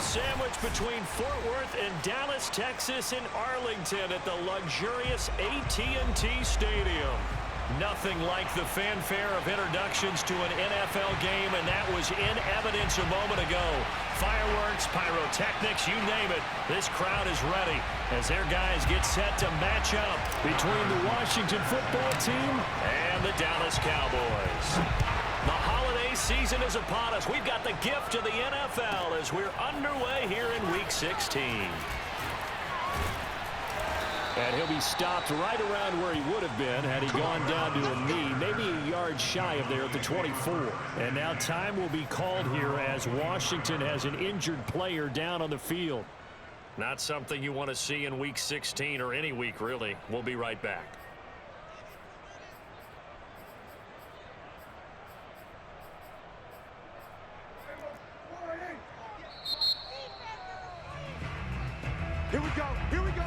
sandwich between Fort Worth and Dallas, Texas, and Arlington at the luxurious AT&T Stadium. Nothing like the fanfare of introductions to an NFL game, and that was in evidence a moment ago. Fireworks, pyrotechnics, you name it. This crowd is ready as their guys get set to match up between the Washington football team and the Dallas Cowboys. The holiday season is upon us. We've got the gift of the NFL as we're underway here in Week 16. And he'll be stopped right around where he would have been had he gone down to a knee, maybe a yard shy of there at the 24. And now time will be called here as Washington has an injured player down on the field. Not something you want to see in Week 16 or any week, really. We'll be right back. Here we go. Here we go.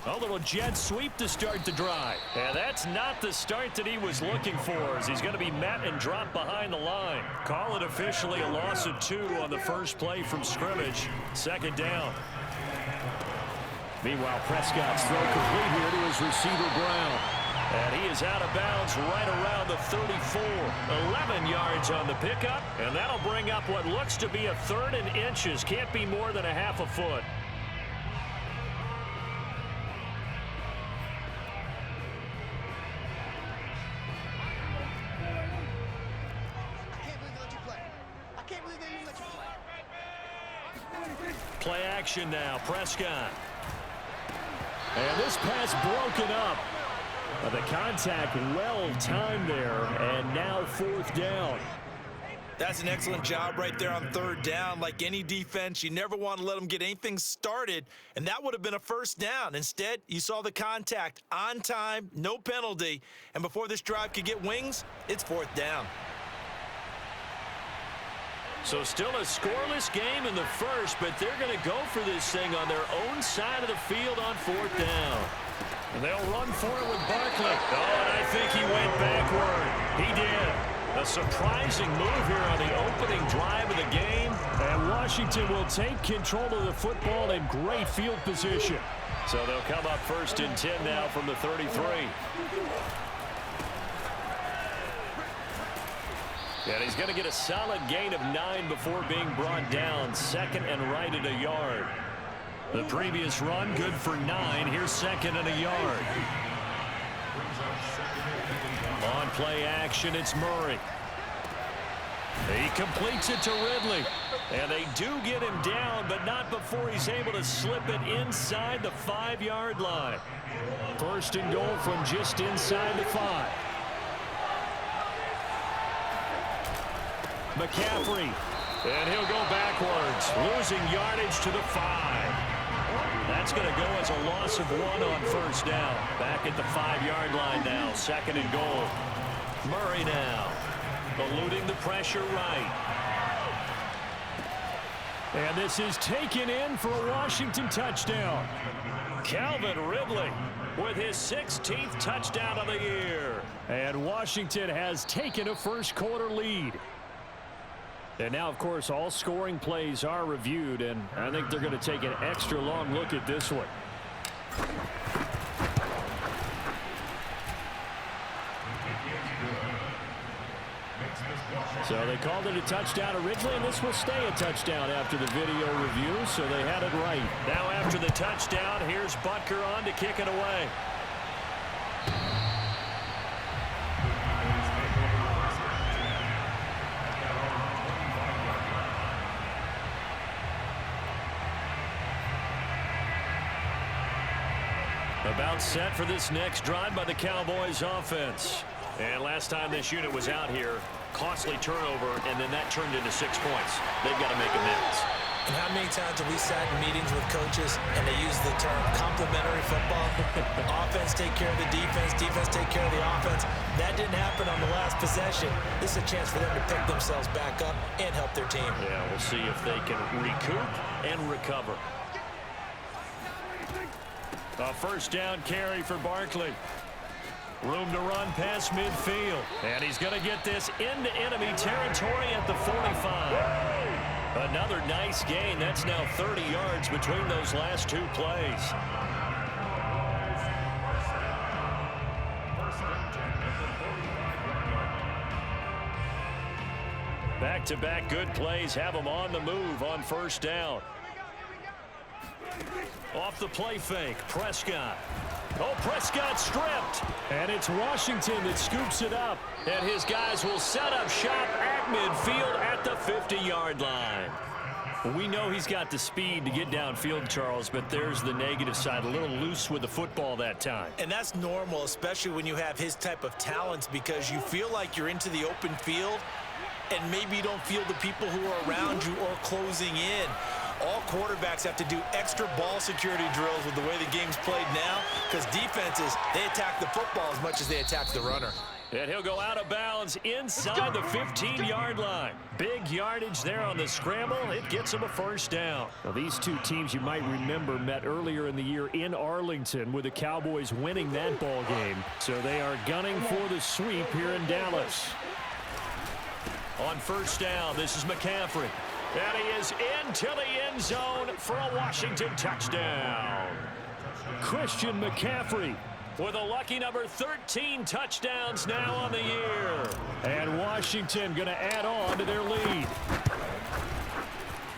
A little jet sweep to start the drive. And that's not the start that he was looking for, as he's going to be met and dropped behind the line. Call it officially a loss of 2 on the first play from scrimmage. Second down. Meanwhile, Prescott's throw complete here to his receiver, Brown. And he is out of bounds right around the 34. 11 yards on the pickup, and that'll bring up what looks to be a 3rd and inches. Can't be more than a half a foot. Play action now, Prescott. And this pass broken up. The contact well timed there, and now 4th down. That's an excellent job right there on 3rd down. Like any defense, you never want to let them get anything started, and that would have been a 1st down. Instead, you saw the contact on time, no penalty, and before this drive could get wings, it's 4th down. So still a scoreless game in the first, but they're going to go for this thing on their own side of the field on 4th down. And they'll run for it with Barkley. Oh, and I think he went backward. He did. A surprising move here on the opening drive of the game. And Washington will take control of the football in great field position. So they'll come up 1st and 10 now from the 33. And he's going to get a solid gain of 9 before being brought down. 2nd and right at a yard. The previous run good for 9. Here's 2nd and a yard. On play action, it's Murray. He completes it to Ridley. And they do get him down, but not before he's able to slip it inside the 5-yard line. 1st and goal from just inside the 5. McCaffrey, and he'll go backwards, losing yardage to the 5. That's going to go as a loss of 1 on 1st down. Back at the 5-yard line now, 2nd and goal. Murray now, eluding the pressure right. And this is taken in for a Washington touchdown. Calvin Ridley with his 16th touchdown of the year. And Washington has taken a first-quarter lead. And now, of course, all scoring plays are reviewed, and I think they're going to take an extra long look at this one. So they called it a touchdown originally, and this will stay a touchdown after the video review, so they had it right. Now after the touchdown, here's Butker on to kick it away. About set for this next drive by the Cowboys offense. And last time this unit was out here, costly turnover, and then that turned into 6 points. They've got to make amends. And how many times have we sat in meetings with coaches and they use the term complementary football? Offense take care of the defense, defense take care of the offense. That didn't happen on the last possession. This is a chance for them to pick themselves back up and help their team. Yeah, we'll see if they can recoup and recover. A first down carry for Barkley. Room to run past midfield. And he's going to get this into enemy territory at the 45. Another nice gain. That's now 30 yards between those last two plays. Back-to-back good plays have them on the move on first down. Off the play fake, Prescott. Oh, Prescott stripped. And it's Washington that scoops it up. And his guys will set up shop at midfield at the 50-yard line. We know he's got the speed to get downfield, Charles, but there's the negative side. A little loose with the football that time. And that's normal, especially when you have his type of talents, because you feel like you're into the open field and maybe you don't feel the people who are around you or closing in. All quarterbacks have to do extra ball security drills with the way the game's played now, because defenses, they attack the football as much as they attack the runner. And he'll go out of bounds inside the 15-yard line. Big yardage there on the scramble. It gets him a first down. Now, these two teams, you might remember, met earlier in the year in Arlington with the Cowboys winning that ball game. So they are gunning for the sweep here in Dallas. On first down, this is McCaffrey. And he is into the end zone for a Washington touchdown. Christian McCaffrey with a lucky number 13 touchdowns now on the year. And Washington going to add on to their lead.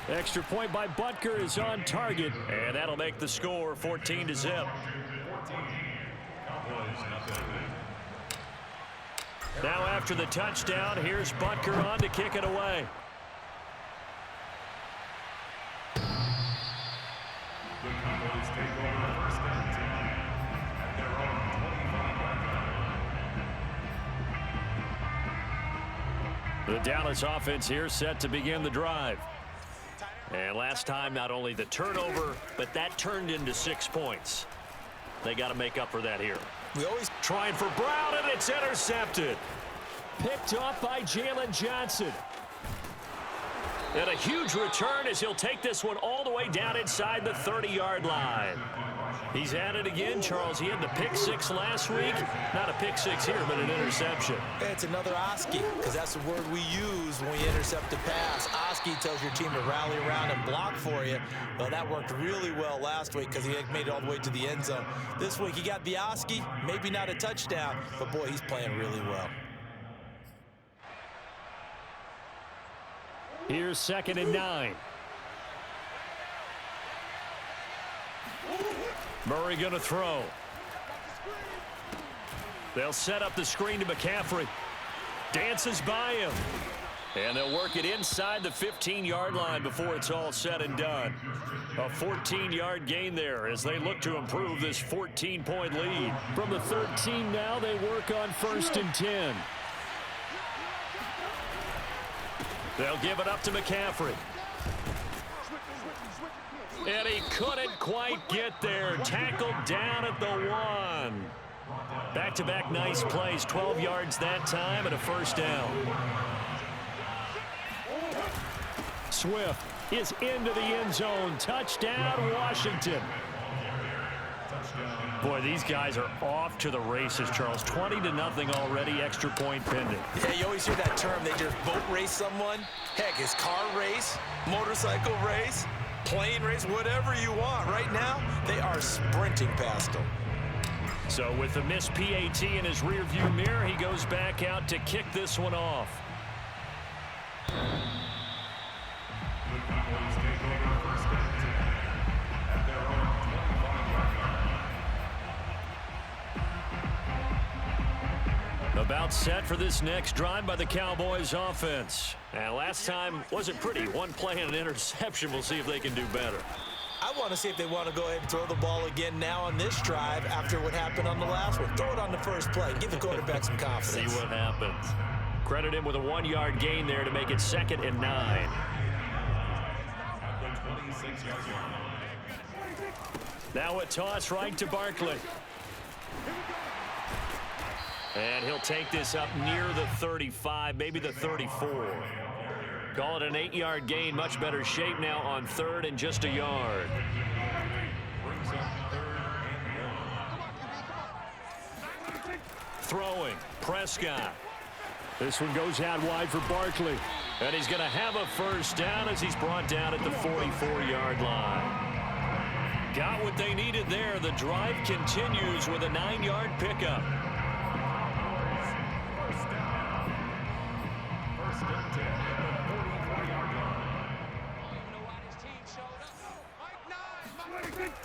Extra point by Butker is on target. And that'll make the score 14-0. Now after the touchdown, here's Butker on to kick it away. The Dallas offense here set to begin the drive. And last time, not only the turnover, but that turned into 6 points. They got to make up for that here. We always trying for Brown, and it's intercepted. Picked off by Jalen Johnson. And a huge return as he'll take this one all the way down inside the 30-yard line. He's at it again, Charles. He had the pick six last week. Not a pick six here, but an interception. It's another Oski, because that's the word we use when we intercept a pass. Oski tells your team to rally around and block for you. Well, that worked really well last week because he had made it all the way to the end zone. This week, he got the Oski, maybe not a touchdown, but boy, he's playing really well. Here's 2nd and 9. Murray going to throw. They'll set up the screen to McCaffrey. Dances by him. And they'll work it inside the 15-yard line before it's all said and done. A 14-yard gain there as they look to improve this 14-point lead. From the 13 now, they work on 1st and 10. They'll give it up to McCaffrey. And he couldn't quite get there. Tackled down at the 1. Back-to-back nice plays. 12 yards that time and a first down. Swift is into the end zone. Touchdown, Washington. Boy, these guys are off to the races, Charles. 20-0 already, extra point pending. Yeah, you always hear that term. They just boat race someone. Heck, it's car race, motorcycle race, plane race, whatever you want. Right now, they are sprinting past them. So with the missed PAT in his rearview mirror, he goes back out to kick this one off. About set for this next drive by the Cowboys offense. And last time wasn't pretty. One play and an interception. We'll see if they can do better. I want to see if they want to go ahead and throw the ball again now on this drive after what happened on the last one. Throw it on the first play. Give the quarterback some confidence. See what happens. Credit him with a 1-yard gain there to make it 2nd and 9. Now a toss right to Barkley. And he'll take this up near the 35, maybe the 34. Call it an 8-yard gain. Much better shape now on third and just a yard. Throwing, Prescott. This one goes out wide for Barkley. And he's going to have a first down as he's brought down at the 44-yard line. Got what they needed there. The drive continues with a 9-yard pickup.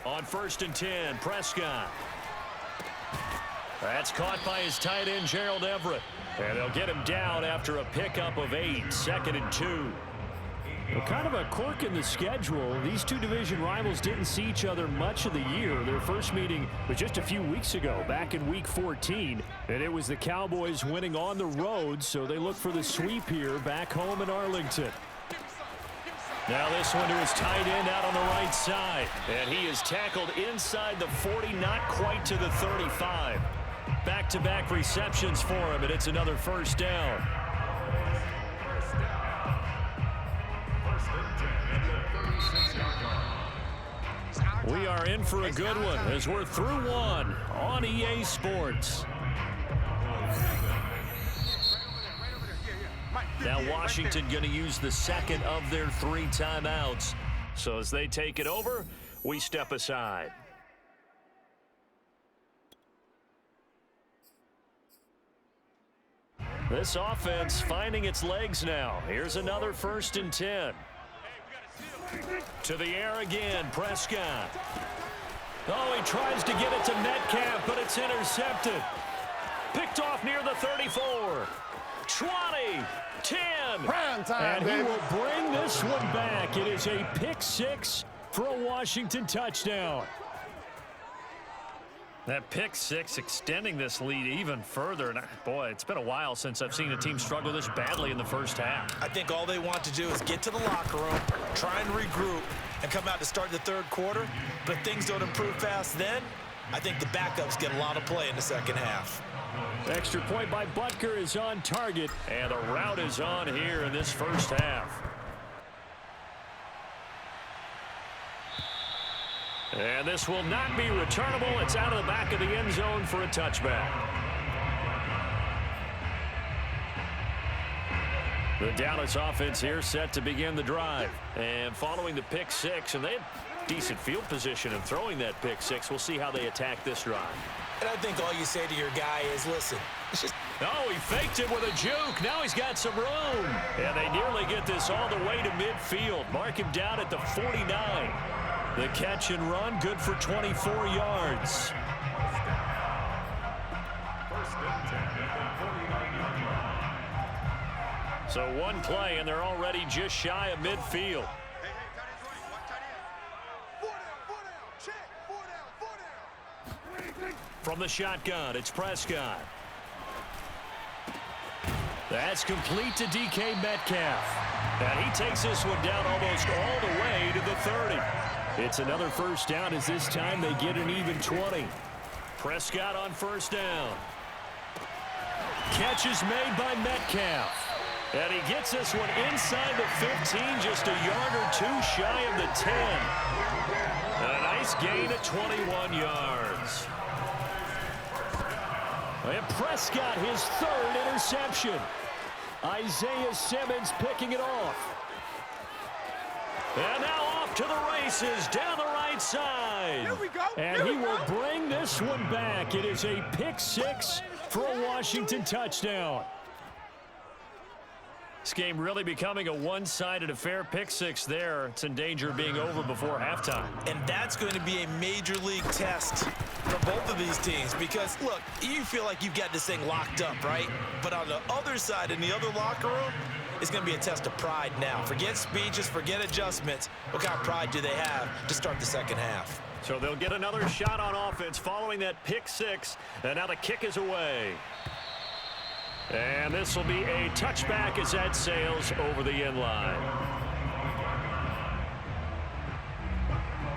On 1st and 10, Prescott. That's caught by his tight end, Gerald Everett. And they'll get him down after a pickup of 8, 2nd and 2. Well, kind of a quirk in the schedule. These two division rivals didn't see each other much of the year. Their first meeting was just a few weeks ago, back in Week 14. And it was the Cowboys winning on the road, so they look for the sweep here back home in Arlington. Now this one to his tight end out on the right side. And he is tackled inside the 40, not quite to the 35. Back-to-back receptions for him, and it's another first down. We are in for a good one as we're through one on EA Sports. Now Washington going to use the second of their 3 timeouts. So as they take it over, we step aside. This offense finding its legs now. Here's another 1st and 10. To the air again, Prescott. Oh, he tries to get it to Metcalf, but it's intercepted. Picked off near the 34. 20, 10. Prime time, and he will bring this one back. It is a pick 6 for a Washington touchdown. That pick 6 extending this lead even further. And boy, it's been a while since I've seen a team struggle this badly in the first half. I think all they want to do is get to the locker room, try and regroup, and come out to start the third quarter. But if things don't improve fast then, I think the backups get a lot of play in the second half. Extra point by Butker is on target, and the route is on here in this first half. And this will not be returnable. It's out of the back of the end zone for a touchback. The Dallas offense here set to begin the drive. And following the pick 6, and they had decent field position in throwing that pick 6. We'll see how they attack this drive. And I think all you say to your guy is, listen, it's just... Oh, he faked it with a juke. Now he's got some room. And they nearly get this all the way to midfield. Mark him down at the 49. The catch and run, good for 24 yards. So one play, and they're already just shy of midfield. From the shotgun, it's Prescott. That's complete to DK Metcalf. And he takes this one down almost all the way to the 30. It's another first down as this time they get an even 20. Prescott on first down. Catch is made by Metcalf. And he gets this one inside the 15, just a yard or 2 shy of the 10. And a nice gain at 21 yards. And Prescott, his 3rd interception. Isaiah Simmons picking it off. And now off to the races down the right side. Here we go. And he will bring this one back. It is a pick 6 for a Washington touchdown. This game really becoming a one-sided affair. Pick 6 there. It's in danger of being over before halftime. And that's going to be a major league test for both of these teams because, look, you feel like you've got this thing locked up, right? But on the other side, in the other locker room, it's going to be a test of pride now. Forget speeches, forget adjustments. What kind of pride do they have to start the second half? So they'll get another shot on offense following that pick 6. And now the kick is away. And this will be a touchback as that sails over the end line.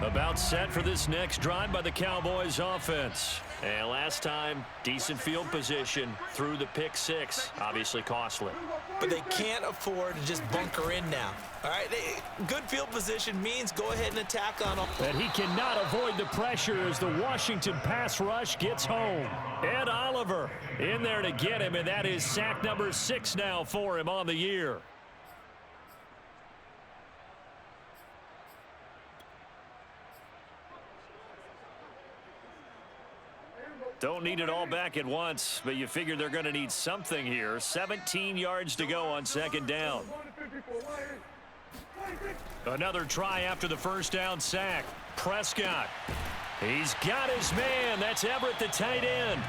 About set for this next drive by the Cowboys offense. And last time, decent field position through the pick six. Obviously costly. But they can't afford to just bunker in now. All right, good field position means go ahead and attack on them. And he cannot avoid the pressure as the Washington pass rush gets home. Ed Oliver in there to get him, and that is sack number 6 now for him on the year. Don't need it all back at once, but you figure they're going to need something here. 17 yards to go on second down. Another try after the first down sack. Prescott. He's got his man. That's Everett, the tight end.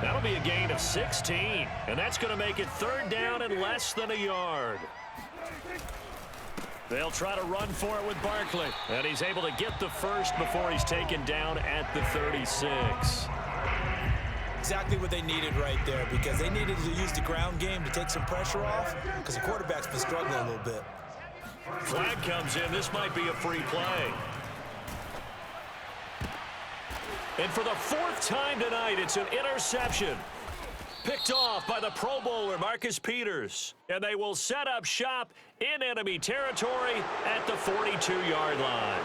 That'll be a gain of 16, and that's going to make it third down and less than a yard. They'll try to run for it with Barkley, and he's able to get the first before he's taken down at the 36. Exactly what they needed right there, because they needed to use the ground game to take some pressure off, because the quarterback's been struggling a little bit. Flag comes in. This might be a free play. And for the 4th time tonight, it's an interception. Picked off by the Pro Bowler, Marcus Peters. And they will set up shop in enemy territory at the 42-yard line.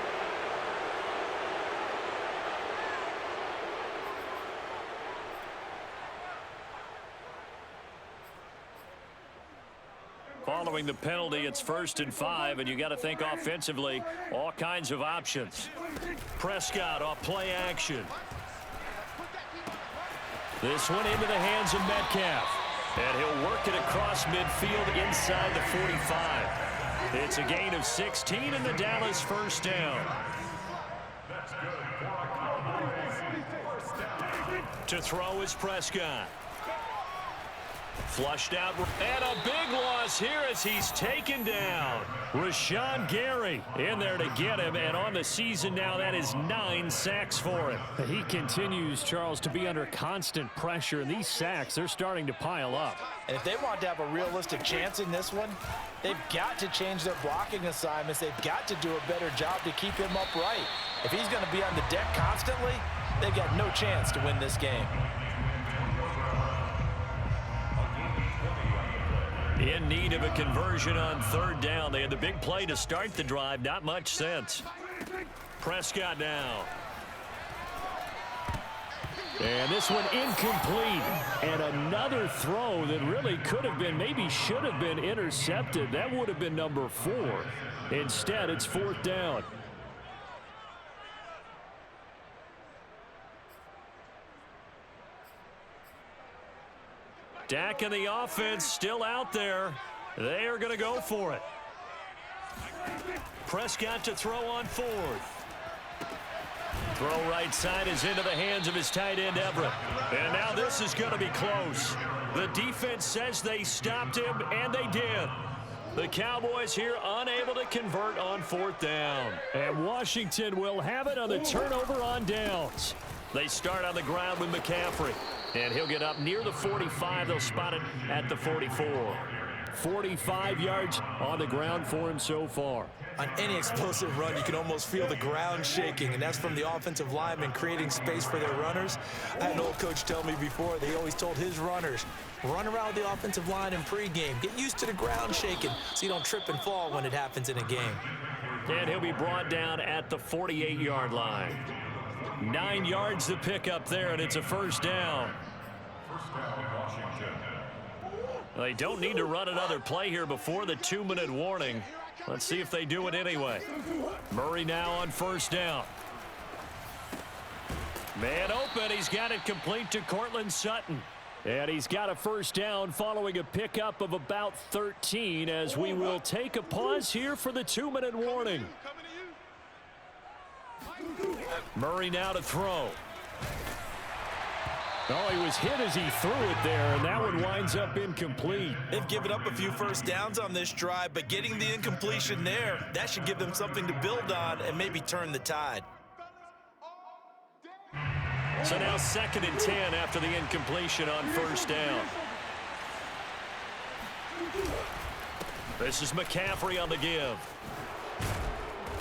Following the penalty, it's 1st and 5, and you got to think offensively, all kinds of options. Prescott off play action. This one into the hands of Metcalf. And he'll work it across midfield inside the 45. It's a gain of 16 in the Dallas first down. To throw is Prescott. Flushed out, and a big loss here as he's taken down. Rashawn Gary in there to get him, and on the season now, that is 9 sacks for him. He continues, Charles, to be under constant pressure, and these sacks, they're starting to pile up. And if they want to have a realistic chance in this one, they've got to change their blocking assignments. They've got to do a better job to keep him upright. If he's going to be on the deck constantly, they've got no chance to win this game. In need of a conversion on 3rd down. They had the big play to start the drive. Not much sense. Prescott now. And this one incomplete. And another throw that really could have been, maybe should have been intercepted. That would have been number 4. Instead, it's 4th down. Dak and the offense still out there. They are going to go for it. Prescott to throw on 4th. Throw right side is into the hands of his tight end, Everett. And now this is going to be close. The defense says they stopped him, and they did. The Cowboys here unable to convert on 4th down. And Washington will have it on the turnover on downs. They start on the ground with McCaffrey. And he'll get up near the 45. They'll spot it at the 44. 45 yards on the ground for him so far. On any explosive run, you can almost feel the ground shaking, and that's from the offensive linemen creating space for their runners. I had an old coach tell me before, they always told his runners, run around the offensive line in pregame. Get used to the ground shaking so you don't trip and fall when it happens in a game. And he'll be brought down at the 48-yard line. 9 yards to pick up there, and it's a 1st down. They don't need to run another play here before the 2-minute warning. Let's see if they do it anyway. Murray now on 1st down. Man open. He's got it complete to Cortland Sutton. And he's got a 1st down following a pickup of about 13 as we will take a pause here for the 2-minute warning. Murray now to throw. Oh, he was hit as he threw it there, and that one winds up incomplete. They've given up a few 1st downs on this drive, but getting the incompletion there, that should give them something to build on and maybe turn the tide. So now 2nd and 10 after the incompletion on 1st down. This is McCaffrey on the give.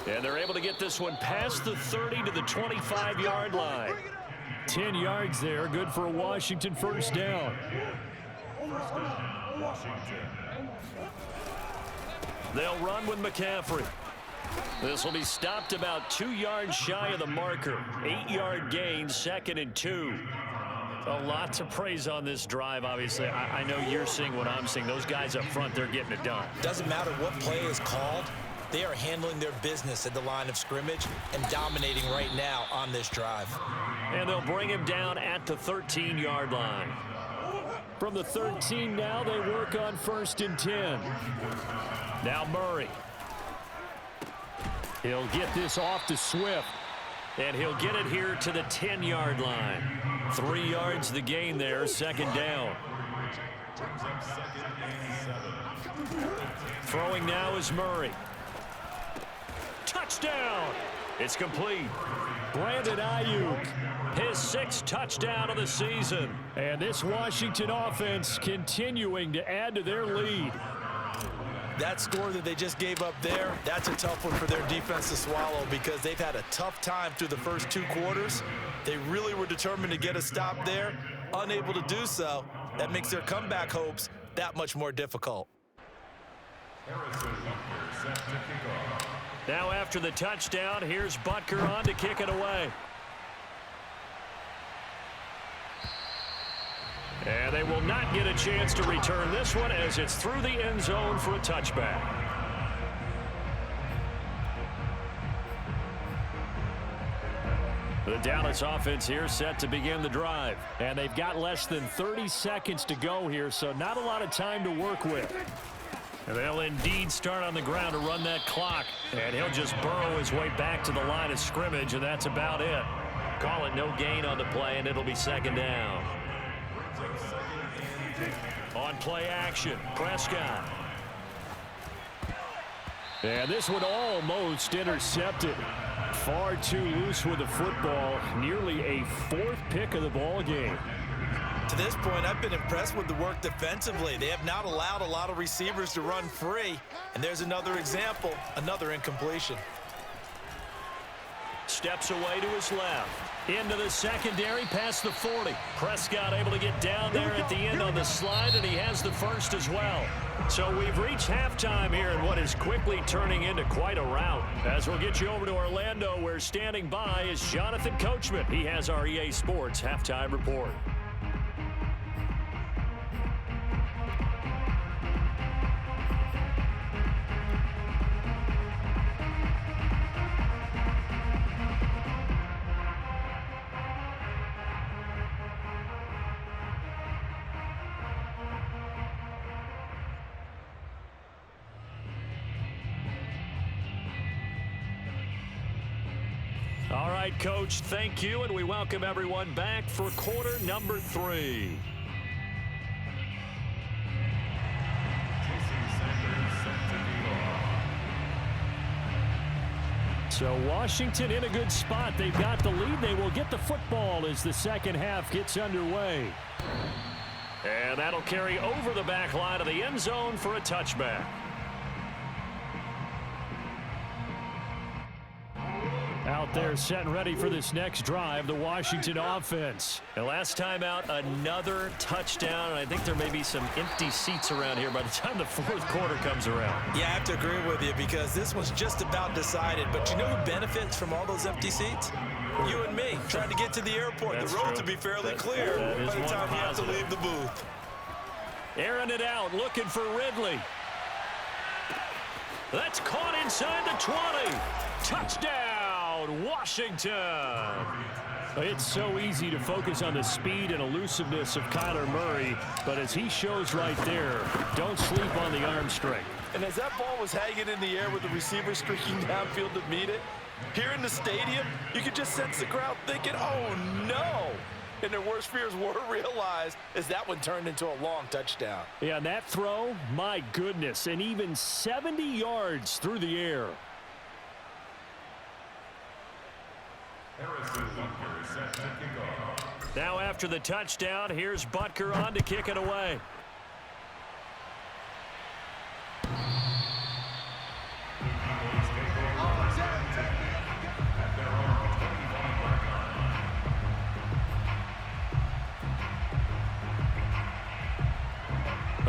And they're able to get this one past the 30 to the 25-yard line. 10 yards there, good for a Washington first down. They'll run with McCaffrey. This will be stopped about 2 yards shy of the marker. 8-yard gain, 2nd and 2. A lot to praise on this drive, obviously. I know you're seeing what I'm seeing. Those guys up front, they're getting it done. Doesn't matter what play is called. They are handling their business at the line of scrimmage and dominating right now on this drive. And they'll bring him down at the 13-yard line. From the 13 now, they work on 1st and 10. Now Murray. He'll get this off to Swift. And he'll get it here to the 10-yard line. 3 yards the gain there, 2nd down. Throwing now is Murray. Touchdown! It's complete. Brandon Ayuk, his 6th touchdown of the season. And this Washington offense continuing to add to their lead. That score that they just gave up there, that's a tough one for their defense to swallow because they've had a tough time through the first 2 quarters. They really were determined to get a stop there, unable to do so. That makes their comeback hopes that much more difficult. Now after the touchdown, here's Butker on to kick it away. And they will not get a chance to return this one as it's through the end zone for a touchback. The Dallas offense here set to begin the drive. And they've got less than 30 seconds to go here, so not a lot of time to work with. And they'll indeed start on the ground to run that clock. And he'll just burrow his way back to the line of scrimmage, and that's about it. Call it no gain on the play, and it'll be 2nd down. On play action, Prescott. And this one almost intercepted. Far too loose with the football. Nearly a 4th pick of the ball game. To this point, I've been impressed with the work defensively. They have not allowed a lot of receivers to run free. And there's another example, another incompletion. Steps away to his left. Into the secondary, past the 40. Prescott able to get down there at the end on the slide, and he has the first as well. So we've reached halftime here in what is quickly turning into quite a rout. As we'll get you over to Orlando, where standing by is Jonathan Coachman. He has our EA Sports halftime report. All right, Coach, thank you, and we welcome everyone back for quarter number 3. So Washington in a good spot. They've got the lead. They will get the football as the second half gets underway. And that'll carry over the back line of the end zone for a touchback. Out there set and ready for this next drive, the Washington offense. And last time out, another touchdown. And I think there may be some empty seats around here by the time the 4th quarter comes around. Yeah, I have to agree with you because this one's just about decided. But you know who benefits from all those empty seats? You and me, trying to get to the airport. That's the road true. to be fairly clear by the time you have to leave the booth. Airing it out, looking for Ridley. That's caught inside the 20. Touchdown, Washington. It's so easy to focus on the speed and elusiveness of Kyler Murray, but as he shows right there, don't sleep on the arm strength. And as that ball was hanging in the air with the receiver streaking downfield to meet it, here in the stadium, you could just sense the crowd thinking, oh, no. And their worst fears were realized as that one turned into a long touchdown. Yeah, and that throw, my goodness, and even 70 yards through the air. Now after the touchdown, here's Butker on to kick it away.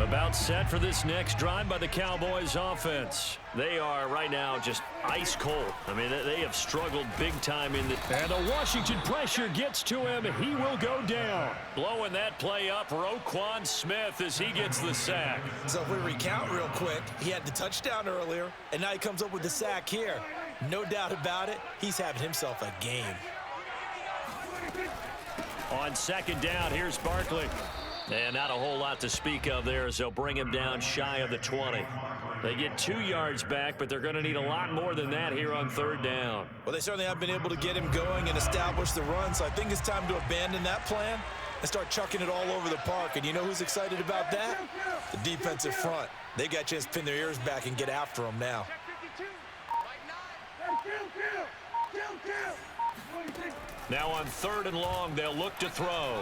About set for this next drive by the Cowboys offense. They are right now just ice cold. I mean, they have struggled big time in the... And the Washington pressure gets to him. He will go down. Blowing that play up, Roquan Smith as he gets the sack. So if we recount real quick, he had the touchdown earlier, and now he comes up with the sack here. No doubt about it, he's having himself a game. On second down, here's Barkley. And not a whole lot to speak of there as they'll bring him down shy of the 20. They get 2 yards back, but they're going to need a lot more than that here on third down. Well, they certainly have been able to get him going and establish the run, so I think it's time to abandon that plan and start chucking it all over the park. And you know who's excited about that? The defensive front. They got a chance to pin their ears back and get after him now. Now on third and long, they'll look to throw.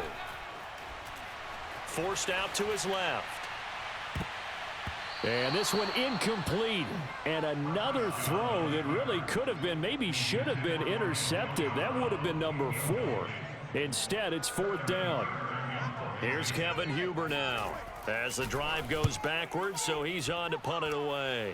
Forced out to his left. And this one incomplete. And another throw that really could have been, maybe should have been intercepted. That would have been number 4. Instead, it's fourth down. Here's Kevin Huber now as the drive goes backwards, so he's on to punt it away.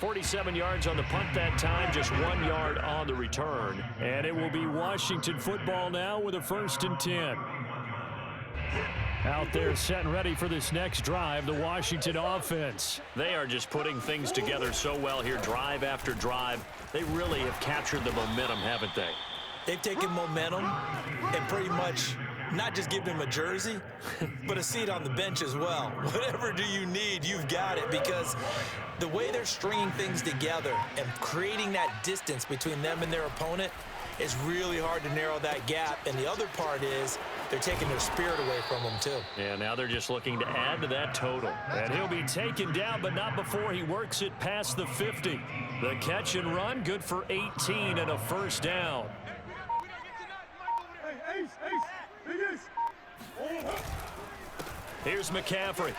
47 yards on the punt that time, just 1 yard on the return. And it will be Washington football now with a 1st and 10. Out there set and ready for this next drive, the Washington offense. They are just putting things together so well here, drive after drive. They really have captured the momentum, haven't they? They've taken momentum and pretty much not just given him a jersey, but a seat on the bench as well. Whatever do you need, you've got it, because the way they're stringing things together and creating that distance between them and their opponent is really hard to narrow that gap. And the other part is they're taking their spirit away from them, too. Yeah, now they're just looking to add to that total. And he'll be taken down, but not before he works it past the 50. The catch and run, good for 18 and a 1st down. Here's McCaffrey.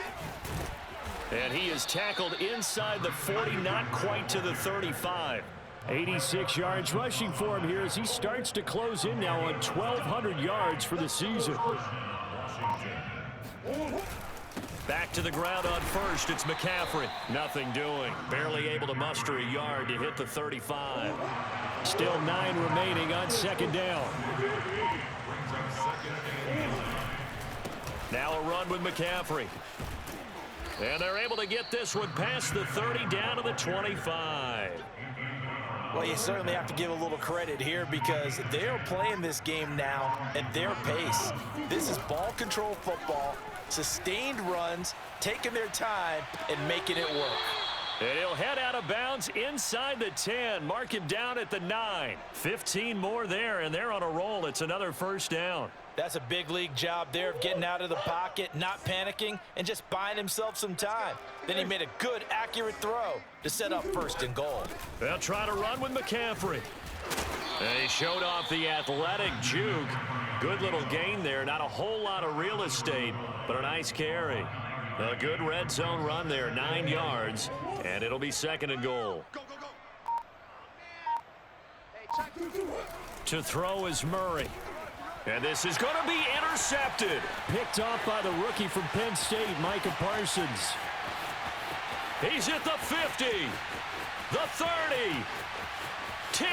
And he is tackled inside the 40, not quite to the 35. 86 yards rushing for him here as he starts to close in now on 1,200 yards for the season. Back to the ground on first, it's McCaffrey. Nothing doing. Barely able to muster a yard to hit the 35. Still 9 remaining on second down. Now a run with McCaffrey. And they're able to get this one past the 30 down to the 25. Well, you certainly have to give a little credit here because they are playing this game now at their pace. This is ball control football, sustained runs, taking their time, and making it work. And he'll head out of bounds inside the 10. Mark him down at the 9. 15 more there, and they're on a roll. It's another 1st down. That's a big league job there of getting out of the pocket, not panicking, and just buying himself some time. Then he made a good, accurate throw to set up 1st and goal. They'll try to run with McCaffrey. And he showed off the athletic juke. Good little gain there. Not a whole lot of real estate, but a nice carry. A good red zone run there, 9 yards, and it'll be 2nd and goal. To throw is Murray. And this is going to be intercepted. Picked off by the rookie from Penn State, Micah Parsons. He's at the 50, the 30, 10.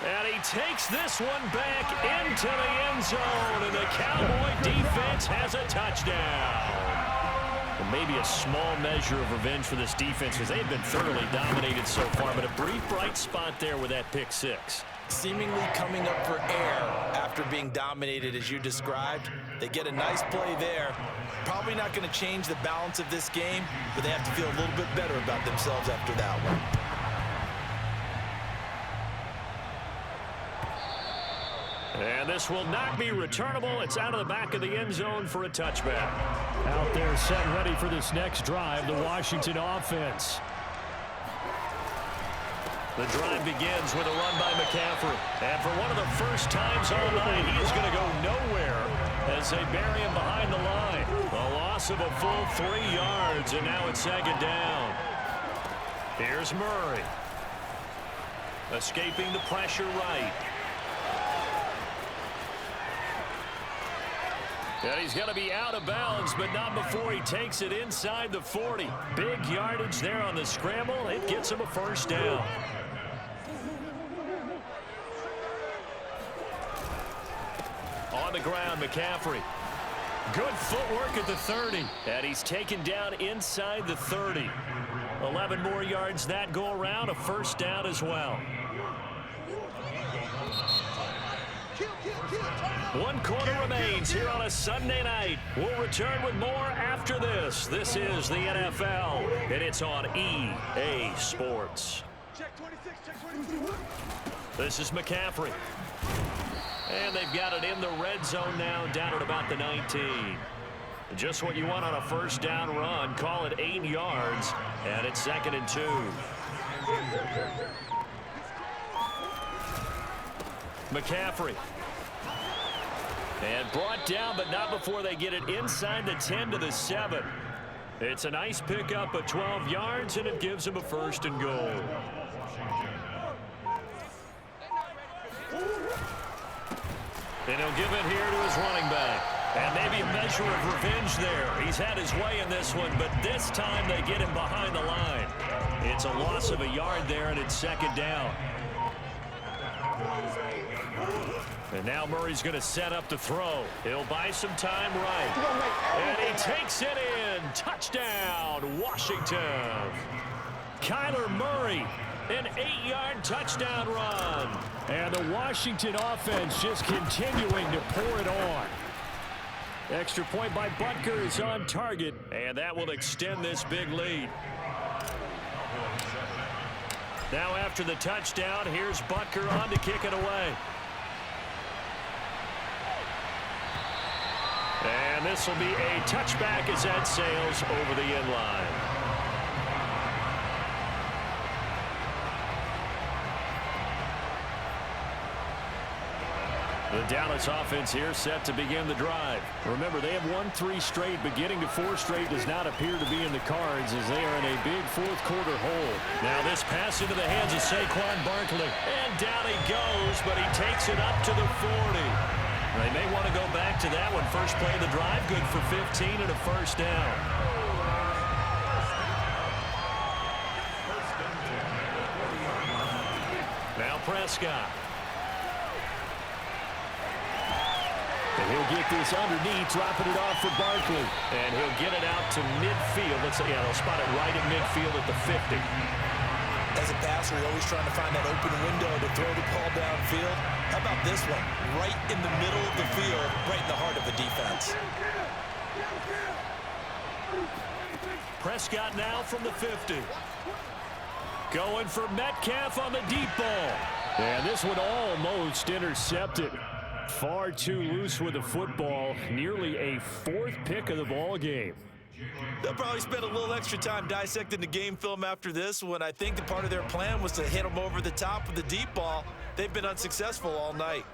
And he takes this one back into the end zone. And the Cowboy defense has a touchdown. And maybe a small measure of revenge for this defense because they've been thoroughly dominated so far. But a brief bright spot there with that pick 6. Seemingly coming up for air after being dominated as you described. They get a nice play there. Probably not going to change the balance of this game, but they have to feel a little bit better about themselves after that one. And this will not be returnable. It's out of the back of the end zone for a touchback. Out there set and ready for this next drive, the Washington offense. The drive begins with a run by McCaffrey. And for one of the first times all night, he is going to go nowhere as they bury him behind the line. A loss of a full 3 yards, and now it's 2nd down. Here's Murray. Escaping the pressure right. And he's going to be out of bounds, but not before he takes it inside the 40. Big yardage there on the scramble. It gets him a first down. On the ground, McCaffrey. Good footwork at the 30. And he's taken down inside the 30. 11 more yards that go around. A first down as well. One quarter remains here on a Sunday night. We'll return with more after this. This is the NFL, and it's on EA Sports. Check 26, check 26. This is McCaffrey. And they've got it in the red zone now, down at about the 19. Just what you want on a first down run. Call it 8 yards, and it's 2nd and 2. McCaffrey. And brought down, but not before they get it inside the 10 to the 7. It's a nice pickup of 12 yards, and it gives him a 1st and goal. And he'll give it here to his running back. And maybe a measure of revenge there. He's had his way in this one, but this time they get him behind the line. It's a loss of a yard there, and it's 2nd down. And now Murray's going to set up the throw. He'll buy some time right. And he takes it in. Touchdown, Washington. Kyler Murray, an 8-yard touchdown run. And the Washington offense just continuing to pour it on. Extra point by Butker is on target, and that will extend this big lead. Now after the touchdown, here's Butker on to kick it away. And this will be a touchback as that sails over the end line. The Dallas offense here set to begin the drive. Remember, they have won 3 straight, but getting to 4 straight does not appear to be in the cards as they are in a big 4th quarter hole. Now this pass into the hands of Saquon Barkley. And down he goes, but he takes it up to the 40. They may want to go back to that one. First play of the drive, good for 15 and a first down. Now Prescott. And he'll get this underneath, dropping it off for Barkley. And he'll get it out to midfield. Let's say, yeah, they'll spot it right at midfield at the 50. As a passer, you're always trying to find that open window to throw the ball downfield. How about this one? Right in the middle of the field, right in the heart of the defense. Prescott now from the 50. Going for Metcalf on the deep ball. And this one almost intercepted. Far too loose with the football. Nearly a 4th pick of the ball game. They'll probably spend a little extra time dissecting the game film after this one. I think the part of their plan was to hit them over the top with the deep ball. They've been unsuccessful all night.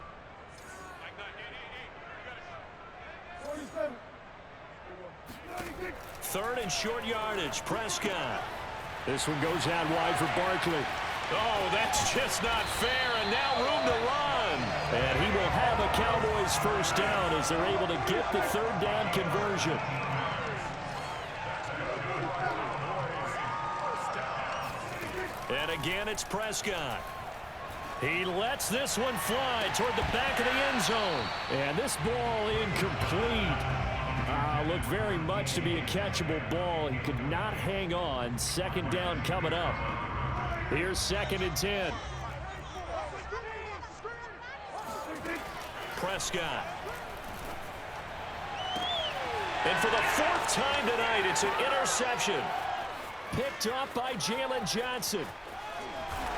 Third and short yardage, Prescott. This one goes out wide for Barkley. Oh, that's just not fair, and now room to run. And he will have a Cowboys first down as they're able to get the 3rd down conversion. And again, it's Prescott. He lets this one fly toward the back of the end zone. And this ball incomplete. Looked very much to be a catchable ball. He could not hang on. 2nd down coming up. Here's 2nd and 10. Prescott. And for the 4th time tonight, it's an interception. Picked up by Jalen Johnson.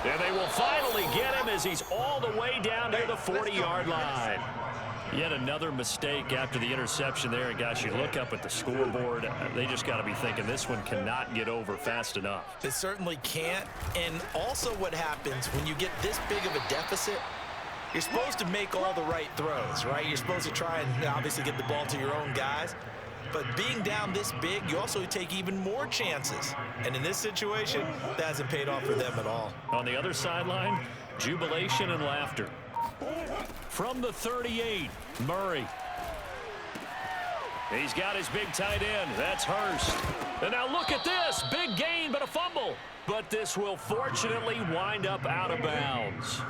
And they will finally get him as he's all the way down near the 40-yard line. Yet another mistake after the interception there. And gosh, you look up at the scoreboard, they just got to be thinking this one cannot get over fast enough. It certainly can't. And also what happens when you get this big of a deficit, you're supposed to make all the right throws, right? You're supposed to try and obviously get the ball to your own guys. But being down this big, you also take even more chances. And in this situation, that hasn't paid off for them at all. On the other sideline, jubilation and laughter. From the 38, Murray. He's got his big tight end. That's Hurst. And now look at this. Big gain, but a fumble. But this will fortunately wind up out of bounds.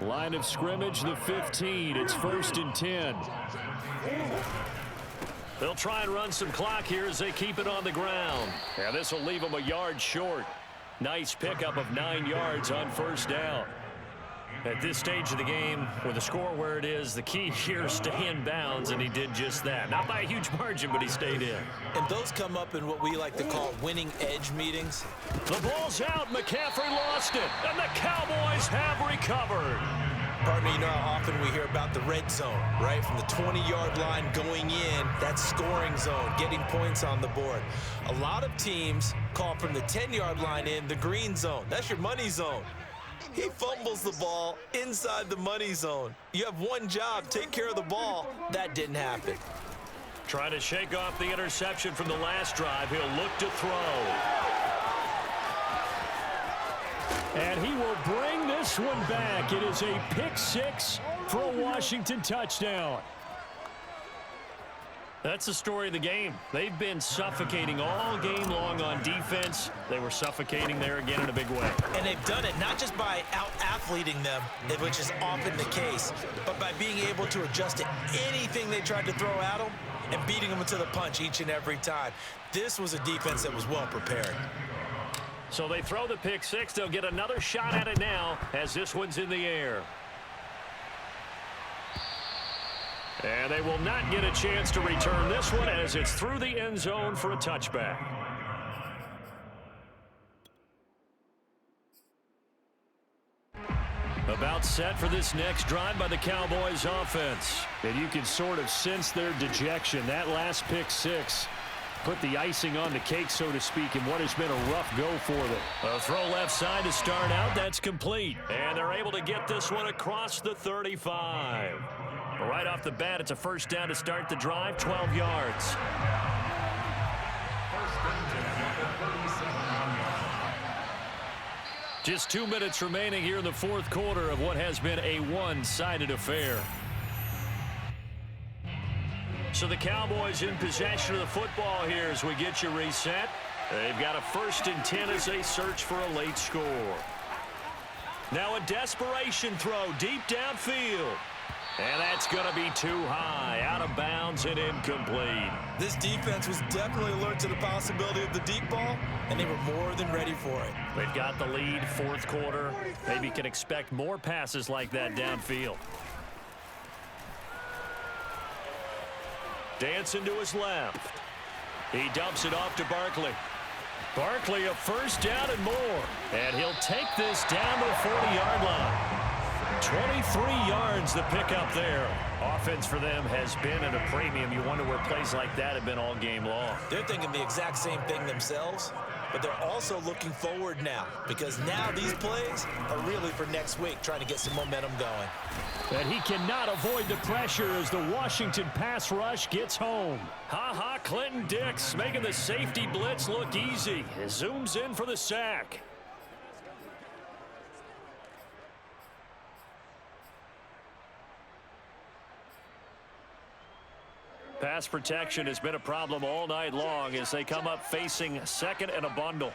Line of scrimmage, the 15. It's 1st and 10. They'll try and run some clock here as they keep it on the ground. Now this will leave them a yard short. Nice pickup of 9 yards on 1st down. At this stage of the game, with the score where it is, the key here is stay in bounds, and he did just that. Not by a huge margin, but he stayed in. And those come up in what we like to call winning edge meetings. The ball's out. McCaffrey lost it, and the Cowboys have recovered. Partner, you know how often we hear about the red zone, right? From the 20-yard line going in, that scoring zone, getting points on the board. A lot of teams call from the 10-yard line in the green zone. That's your money zone. He fumbles the ball inside the money zone. You have one job, take care of the ball. That didn't happen. Trying to shake off the interception from the last drive. He'll look to throw. And he will bring this one back. It is a pick 6 for a Washington touchdown. That's the story of the game. They've been suffocating all game long on defense. They were suffocating there again in a big way. And they've done it not just by out-athleting them, which is often the case, but by being able to adjust to anything they tried to throw at them and beating them to the punch each and every time. This was a defense that was well prepared. So they throw the pick 6. They'll get another shot at it now as this one's in the air. And they will not get a chance to return this one as it's through the end zone for a touchback. About set for this next drive by the Cowboys offense. And you can sort of sense their dejection. That last pick 6 put the icing on the cake, so to speak, in what has been a rough go for them. A throw left side to start out. That's complete. And they're able to get this one across the 35. Right off the bat, it's a 1st down to start the drive, 12 yards. Just 2 minutes remaining here in the 4th quarter of what has been a one-sided affair. So the Cowboys in possession of the football here as we get you reset. They've got a 1st and 10 as they search for a late score. Now a desperation throw deep downfield. And that's going to be too high, out of bounds and incomplete. This defense was definitely alert to the possibility of the deep ball, and they were more than ready for it. They've got the lead, 4th quarter. Maybe can expect more passes like that downfield. Dancing to his left. He dumps it off to Barkley. Barkley a 1st down and more. And he'll take this down to the 40-yard line. 23 yards the pickup there. Offense for them has been at a premium. You wonder where plays like that have been all game long. They're thinking the exact same thing themselves, but they're also looking forward now because now these plays are really for next week, trying to get some momentum going. And he cannot avoid the pressure as the Washington pass rush gets home. Clinton Dix making the safety blitz look easy. He zooms in for the sack. Pass protection has been a problem all night long as they come up facing 2nd and a bundle.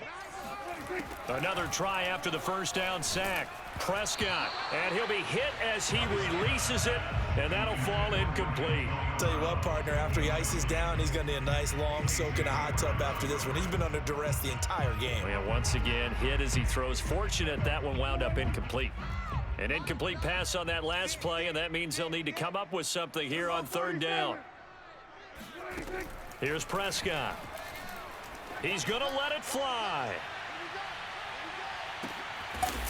Another try after the 1st down sack. Prescott, and he'll be hit as he releases it, and that'll fall incomplete. Tell you what, partner, after he ices down, he's going to need a nice long soak in a hot tub after this one. He's been under duress the entire game. And once again, hit as he throws. Fortunate that one wound up incomplete. An incomplete pass on that last play, and that means they'll need to come up with something here on 3rd down. Here's Prescott. He's going to let it fly.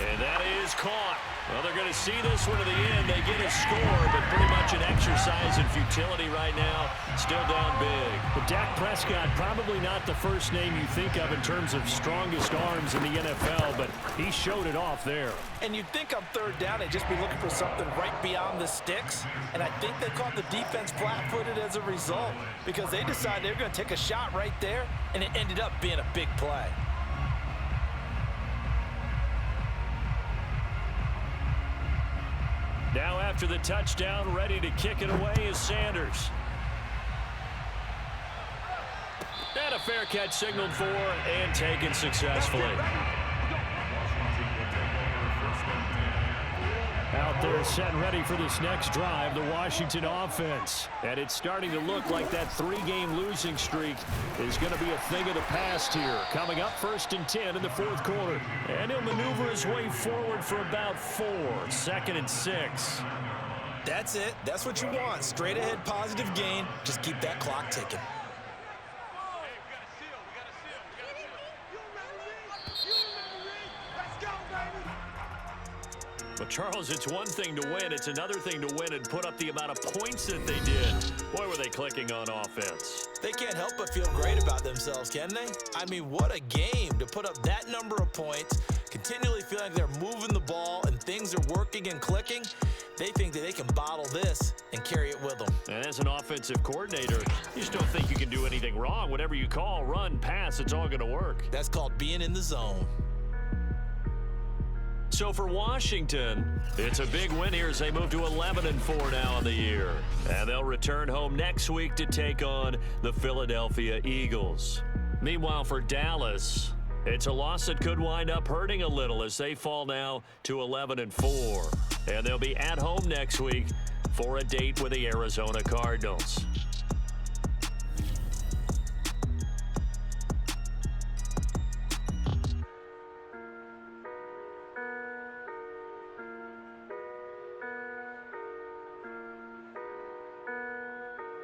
And that is caught. Well, they're going to see this one to the end. They get a score, but pretty much an exercise in futility right now. Still down big. But Dak Prescott, probably not the first name you think of in terms of strongest arms in the NFL, but he showed it off there. And you'd think on 3rd down they'd just be looking for something right beyond the sticks. And I think they caught the defense flat-footed as a result because they decided they were going to take a shot right there, and it ended up being a big play. Now after the touchdown, ready to kick it away is Sanders. And a fair catch signaled for and taken successfully. Out there set and ready for this next drive, the Washington offense. And it's starting to look like that 3-game losing streak is going to be a thing of the past here. Coming up 1st and 10 in the 4th quarter. And he'll maneuver his way forward for about 4. 2nd and 6. That's it. That's what you want. Straight ahead positive gain. Just keep that clock ticking. But, Charles, it's one thing to win. It's another thing to win and put up the amount of points that they did. Boy, were they clicking on offense. They can't help but feel great about themselves, can they? I mean, what a game to put up that number of points, continually feeling like they're moving the ball and things are working and clicking. They think that they can bottle this and carry it with them. And as an offensive coordinator, you just don't think you can do anything wrong. Whatever you call, run, pass, it's all going to work. That's called being in the zone. So for Washington, it's a big win here as they move to 11-4 now on the year. And they'll return home next week to take on the Philadelphia Eagles. Meanwhile, for Dallas, it's a loss that could wind up hurting a little as they fall now to 11-4. And they'll be at home next week for a date with the Arizona Cardinals.